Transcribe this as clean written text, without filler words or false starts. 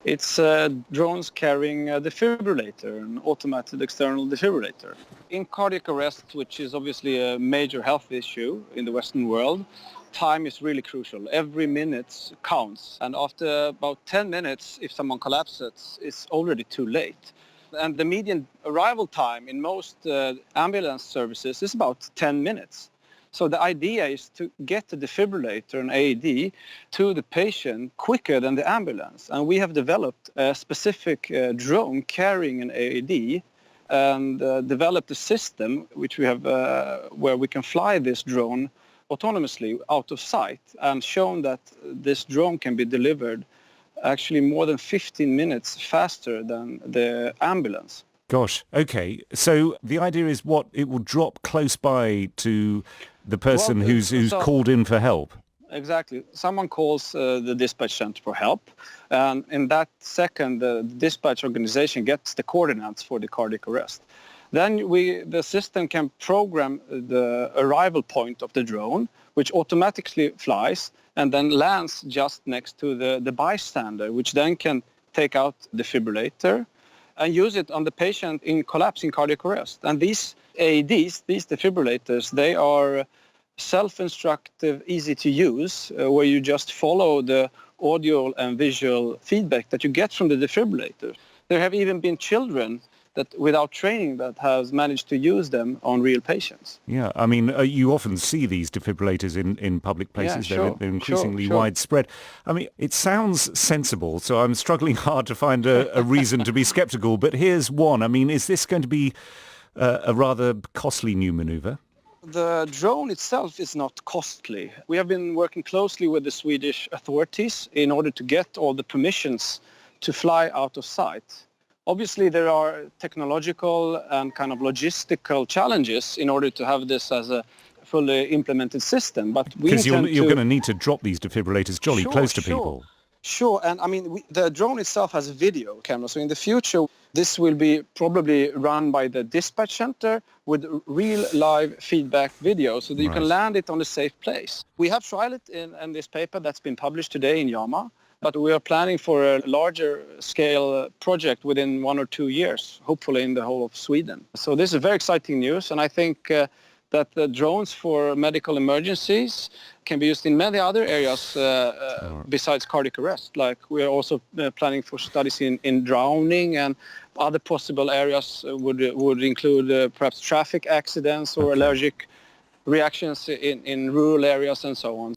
It's drones carrying a defibrillator, an automated external defibrillator. In cardiac arrest, which is obviously a major health issue in the Western world, time is really crucial. Every minute counts. And after about 10 minutes, if someone collapses, it's already too late. And the median arrival time in most ambulance services is about 10 minutes. So the idea is to get the defibrillator, an AED, to the patient quicker than the ambulance. And we have developed a specific drone carrying an AED and developed a system which we have where we can fly this drone autonomously out of sight, and shown that this drone can be delivered actually more than 15 minutes faster than the ambulance. Gosh, okay. So the idea is what? It will drop close by to the person who's called in for help? Exactly. Someone calls the dispatch center for help, and in that second, the dispatch organization gets the coordinates for the cardiac arrest. Then the system can program the arrival point of the drone, which automatically flies and then lands just next to the bystander, which then can take out the defibrillator and use it on the patient in collapsing cardiac arrest. And these AEDs, these defibrillators, they are self-instructive, easy to use, where you just follow the audio and visual feedback that you get from the defibrillator. There have even been children that without training that has managed to use them on real patients. Yeah, I mean, you often see these defibrillators in public places. Yeah, they're increasingly sure. widespread. I mean, it sounds sensible, so I'm struggling hard to find a reason to be sceptical, but here's one. I mean, is this going to be a rather costly new maneuver? The drone itself is not costly. We have been working closely with the Swedish authorities in order to get all the permissions to fly out of sight. Obviously, there are technological and kind of logistical challenges in order to have this as a fully implemented system. But because you're going to need to drop these defibrillators jolly close to people. Sure, and I mean, the drone itself has a video camera, so in the future, this will be probably run by the dispatch center with real live feedback video, so that you can land it on a safe place. We have tried it in this paper that's been published today in JAMA, but we are planning for a larger scale project within 1 or 2 years, hopefully in the whole of Sweden. So this is very exciting news, and I think that the drones for medical emergencies can be used in many other areas besides cardiac arrest. Like we are also planning for studies in drowning, and other possible areas would include perhaps traffic accidents or allergic reactions in rural areas and so on.